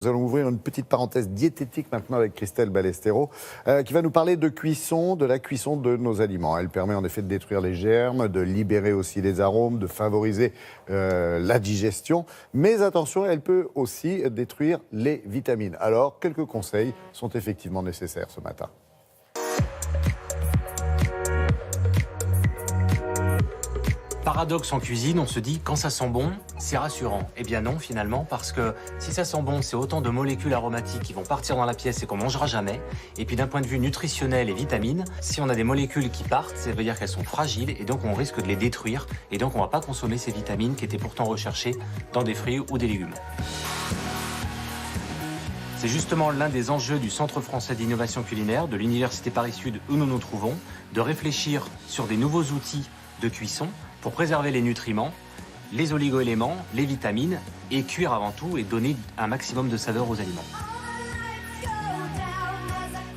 Nous allons ouvrir une petite parenthèse diététique maintenant avec Christelle Ballesteros, qui va nous parler de cuisson, de la cuisson de nos aliments. Elle permet en effet de détruire les germes, de libérer aussi les arômes, de favoriser la digestion. Mais attention, elle peut aussi détruire les vitamines. Alors, quelques conseils sont effectivement nécessaires ce matin. Paradoxe en cuisine, on se dit quand ça sent bon, c'est rassurant. Eh bien non finalement, parce que si ça sent bon, c'est autant de molécules aromatiques qui vont partir dans la pièce et qu'on mangera jamais. Et puis d'un point de vue nutritionnel et vitamines, si on a des molécules qui partent, ça veut dire qu'elles sont fragiles et donc on risque de les détruire. Et donc on ne va pas consommer ces vitamines qui étaient pourtant recherchées dans des fruits ou des légumes. C'est justement l'un des enjeux du Centre français d'innovation culinaire de l'Université Paris-Sud où nous nous trouvons, de réfléchir sur des nouveaux outils de cuisson pour préserver les nutriments, les oligo-éléments, les vitamines et cuire avant tout et donner un maximum de saveur aux aliments.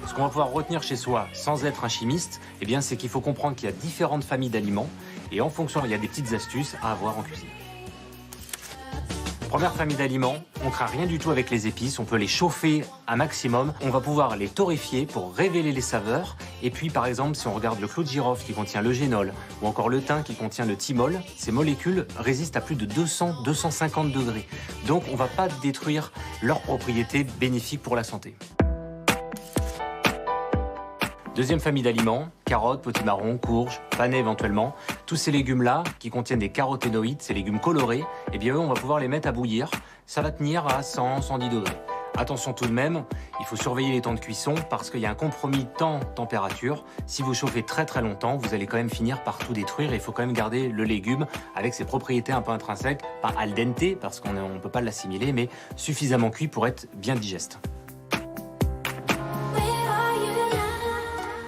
Ce qu'on va pouvoir retenir chez soi sans être un chimiste, eh bien, c'est qu'il faut comprendre qu'il y a différentes familles d'aliments et en fonction, il y a des petites astuces à avoir en cuisine. Première famille d'aliments, on ne craint rien du tout avec les épices, on peut les chauffer un maximum, on va pouvoir les torréfier pour révéler les saveurs. Et puis par exemple, si on regarde le clou de girofle qui contient l'eugénol ou encore le thym qui contient le thymol, ces molécules résistent à plus de 200-250 degrés. Donc on ne va pas détruire leurs propriétés bénéfiques pour la santé. Deuxième famille d'aliments, carottes, potimarrons, courges, panais éventuellement. Tous ces légumes-là qui contiennent des caroténoïdes, ces légumes colorés, eh bien eux, on va pouvoir les mettre à bouillir. Ça va tenir à 100-110 degrés. Attention tout de même, il faut surveiller les temps de cuisson parce qu'il y a un compromis temps-température. Si vous chauffez très très longtemps, vous allez quand même finir par tout détruire. Il faut quand même garder le légume avec ses propriétés un peu intrinsèques, pas al dente parce qu'on ne peut pas l'assimiler, mais suffisamment cuit pour être bien digeste.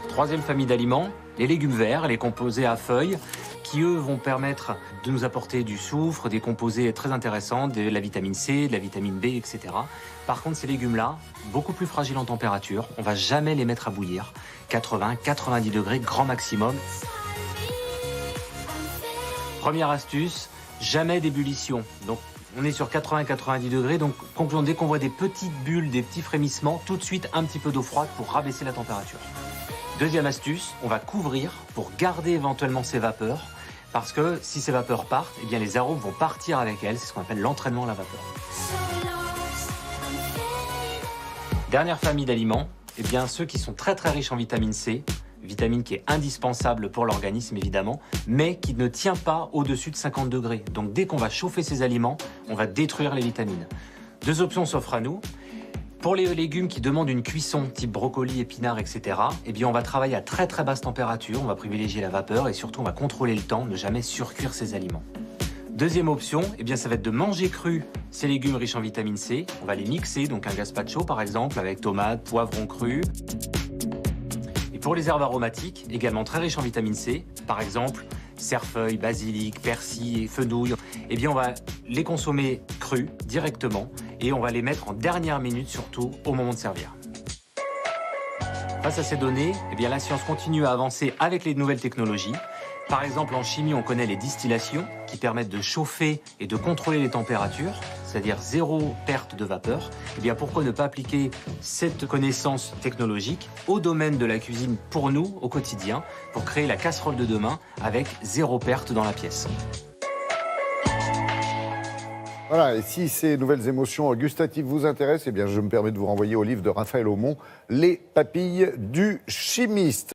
Troisième famille d'aliments, les légumes verts, les composés à feuilles, qui eux vont permettre de nous apporter du soufre, des composés très intéressants, de la vitamine C, de la vitamine B, etc. Par contre, ces légumes-là, beaucoup plus fragiles en température, on ne va jamais les mettre à bouillir. 80-90 degrés, grand maximum. Première astuce, jamais d'ébullition. Donc, on est sur 80-90 degrés, donc conclusion, dès qu'on voit des petites bulles, des petits frémissements, tout de suite un petit peu d'eau froide pour rabaisser la température. Deuxième astuce, on va couvrir pour garder éventuellement ces vapeurs, parce que si ces vapeurs partent, eh bien les arômes vont partir avec elles, c'est ce qu'on appelle l'entraînement à la vapeur. Dernière famille d'aliments, eh bien ceux qui sont très très riches en vitamine C, vitamine qui est indispensable pour l'organisme évidemment, mais qui ne tient pas au-dessus de 50 degrés. Donc dès qu'on va chauffer ces aliments, on va détruire les vitamines. Deux options s'offrent à nous. Pour les légumes qui demandent une cuisson type brocoli, épinards, etc., eh bien on va travailler à très très basse température, on va privilégier la vapeur et surtout on va contrôler le temps, ne jamais surcuire ces aliments. Deuxième option, eh bien ça va être de manger cru ces légumes riches en vitamine C. On va les mixer, donc un gazpacho par exemple, avec tomates, poivrons crus. Et pour les herbes aromatiques, également très riches en vitamine C, par exemple cerfeuil, basilic, persil et fenouil, eh bien on va les consommer crus directement et on va les mettre en dernière minute surtout au moment de servir. Face à ces données, eh bien la science continue à avancer avec les nouvelles technologies. Par exemple, en chimie, on connaît les distillations qui permettent de chauffer et de contrôler les températures, c'est-à-dire zéro perte de vapeur. Eh bien, pourquoi ne pas appliquer cette connaissance technologique au domaine de la cuisine pour nous, au quotidien, pour créer la casserole de demain avec zéro perte dans la pièce. Voilà, et si ces nouvelles émotions gustatives vous intéressent, eh bien, je me permets de vous renvoyer au livre de Raphaël Aumont, Les papilles du chimiste.